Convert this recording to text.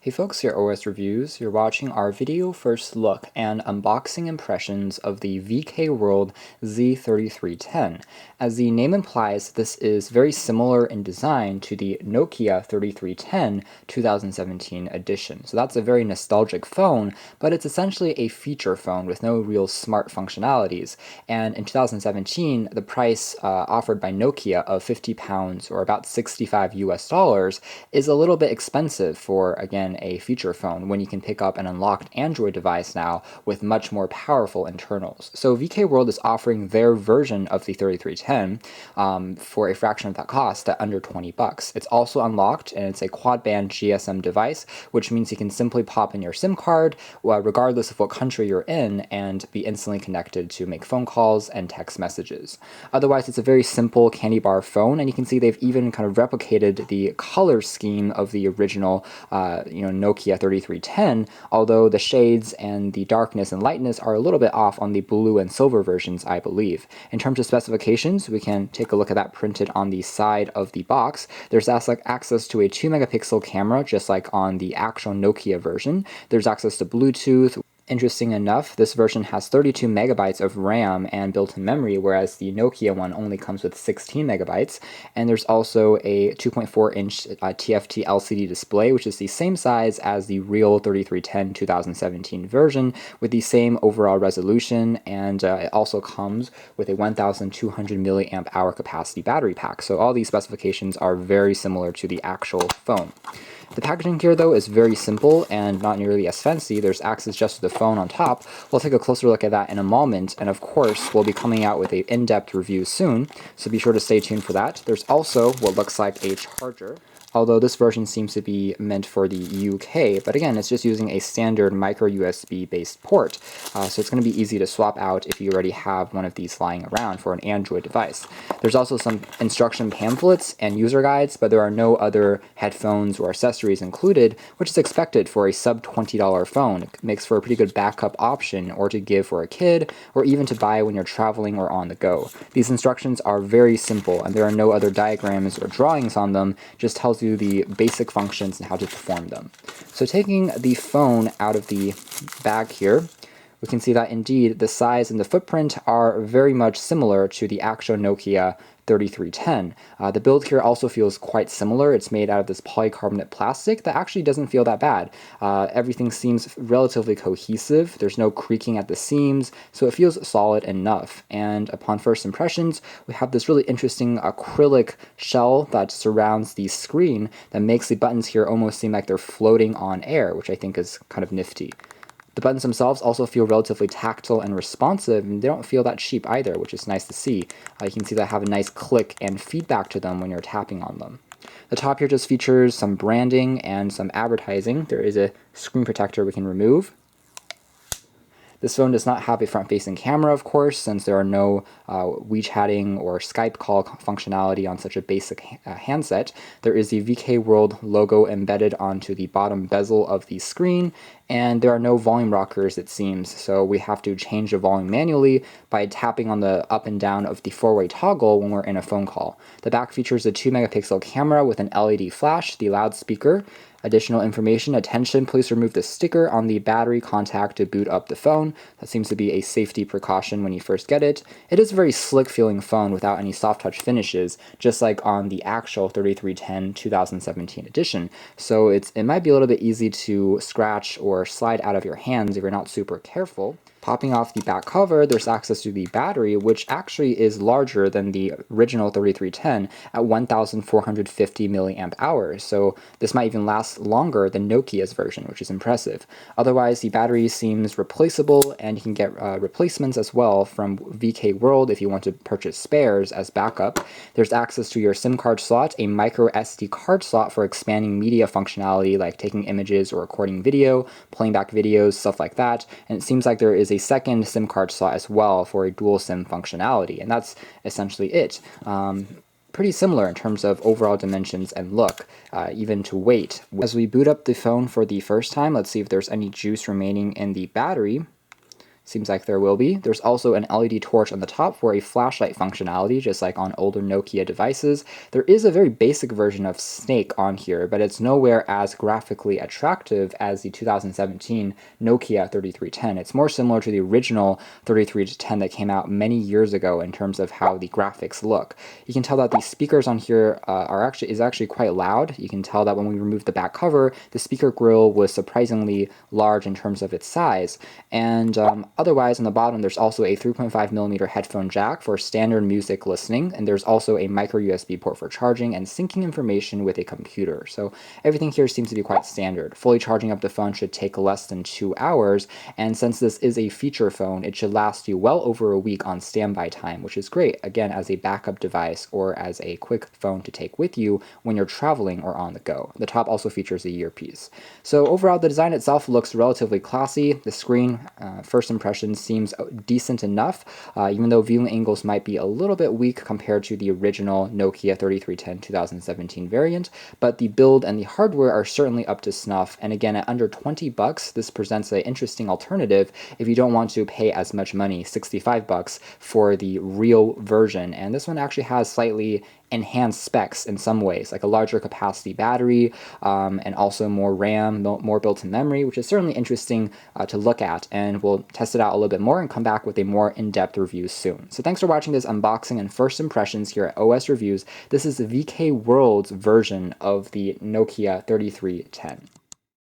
Hey folks, here at OS Reviews. You're watching our video first look and unboxing impressions of the VKWorld Z3310. As the name implies, this is very similar in design to the Nokia 3310 2017 edition. So that's a very nostalgic phone, but it's essentially a feature phone with no real smart functionalities. And in 2017, the price offered by Nokia of £50 or about $65 is a little bit expensive for, again, a feature phone when you can pick up an unlocked Android device now with much more powerful internals. So VKWorld is offering their version of the 3310 for a fraction of that cost at under $20. It's also unlocked and it's a quad-band GSM device, which means you can simply pop in your SIM card regardless of what country you're in and be instantly connected to make phone calls and text messages. Otherwise, it's a very simple Candybar phone, and you can see they've even kind of replicated the color scheme of the original Nokia 3310, although the shades and the darkness and lightness are a little bit off on the blue and silver versions, I believe. In terms of specifications, we can take a look at that printed on the side of the box. There's access to a 2-megapixel camera, just like on the actual Nokia version. There's access to Bluetooth. Interesting enough, this version has 32 megabytes of RAM and built-in memory, whereas the Nokia one only comes with 16 megabytes. And there's also a 2.4-inch TFT LCD display, which is the same size as the real 3310 2017 version, with the same overall resolution, and it also comes with a 1,200 milliamp hour capacity battery pack. So all these specifications are very similar to the actual phone. The packaging here, though, is very simple and not nearly as fancy. There's access just to the phone on top. We'll take a closer look at that in a moment, and of course, we'll be coming out with an in-depth review soon, so be sure to stay tuned for that. There's also what looks like a charger, although this version seems to be meant for the UK, but again, it's just using a standard micro USB based port, so it's going to be easy to swap out if you already have one of these lying around for an Android device. There's also some instruction pamphlets and user guides, but there are no other headphones or accessories included, which is expected for a sub $20 phone. It makes for a pretty good backup option, or to give for a kid, or even to buy when you're traveling or on the go. These instructions are very simple, and there are no other diagrams or drawings on them, just tells you the basic functions and how to perform them. So taking the phone out of the bag here, we can see that indeed the size and the footprint are very much similar to the actual Nokia 3310. The build here also feels quite similar. It's made out of this polycarbonate plastic that actually doesn't feel that bad. Everything seems relatively cohesive. There's no creaking at the seams, so it feels solid enough. And upon first impressions, we have this really interesting acrylic shell that surrounds the screen that makes the buttons here almost seem like they're floating on air, which I think is kind of nifty. The buttons themselves also feel relatively tactile and responsive, and they don't feel that cheap either, which is nice to see. You can see that have a nice click and feedback to them when you're tapping on them. The top here just features some branding and some advertising. There is a screen protector we can remove. This phone does not have a front-facing camera, of course, since there are no WeChatting or Skype call functionality on such a basic handset. There is the VKWorld logo embedded onto the bottom bezel of the screen, and there are no volume rockers, it seems, so we have to change the volume manually by tapping on the up and down of the four-way toggle when we're in a phone call. The back features a 2-megapixel camera with an LED flash, the loudspeaker. Additional information: attention, please remove the sticker on the battery contact to boot up the phone. That seems to be a safety precaution when you first get it. It is a very slick feeling phone without any soft touch finishes, just like on the actual 3310 2017 edition. So it might be a little bit easy to scratch or slide out of your hands if you're not super careful. Popping off the back cover, there's access to the battery, which actually is larger than the original 3310 at 1,450 milliamp hours, so this might even last longer than Nokia's version, which is impressive. Otherwise, the battery seems replaceable, and you can get replacements as well from VKWorld if you want to purchase spares as backup. There's access to your SIM card slot, a micro SD card slot for expanding media functionality like taking images or recording video, playing back videos, stuff like that, and it seems like there is a second SIM card slot as well for a dual SIM functionality, and that's essentially it. Pretty similar in terms of overall dimensions and look, even to weight. As we boot up the phone for the first time, let's see if there's any juice remaining in the battery. Seems like there will be. There's also an LED torch on the top for a flashlight functionality, just like on older Nokia devices. There is a very basic version of Snake on here, but it's nowhere as graphically attractive as the 2017 Nokia 3310. It's more similar to the original 3310 that came out many years ago in terms of how the graphics look. You can tell that the speakers on here is actually quite loud. You can tell that when we removed the back cover, the speaker grill was surprisingly large in terms of its size. And otherwise, on the bottom, there's also a 3.5mm headphone jack for standard music listening, and there's also a micro USB port for charging and syncing information with a computer. So everything here seems to be quite standard. Fully charging up the phone should take less than 2 hours, and since this is a feature phone, it should last you well over a week on standby time, which is great, again, as a backup device or as a quick phone to take with you when you're traveling or on the go. The top also features a earpiece. So overall, the design itself looks relatively classy. The screen, first impression, seems decent enough, even though viewing angles might be a little bit weak compared to the original Nokia 3310 2017 variant, but the build and the hardware are certainly up to snuff, and again, at under 20 bucks, this presents an interesting alternative if you don't want to pay as much money, 65 bucks, for the real version. And this one actually has slightly enhanced specs in some ways, like a larger capacity battery, and also more RAM, more built-in memory, which is certainly interesting to look at, and we'll test it out a little bit more and come back with a more in-depth review soon. So thanks for watching this unboxing and first impressions here at OS Reviews. This is the VKWorld's version of the Nokia 3310.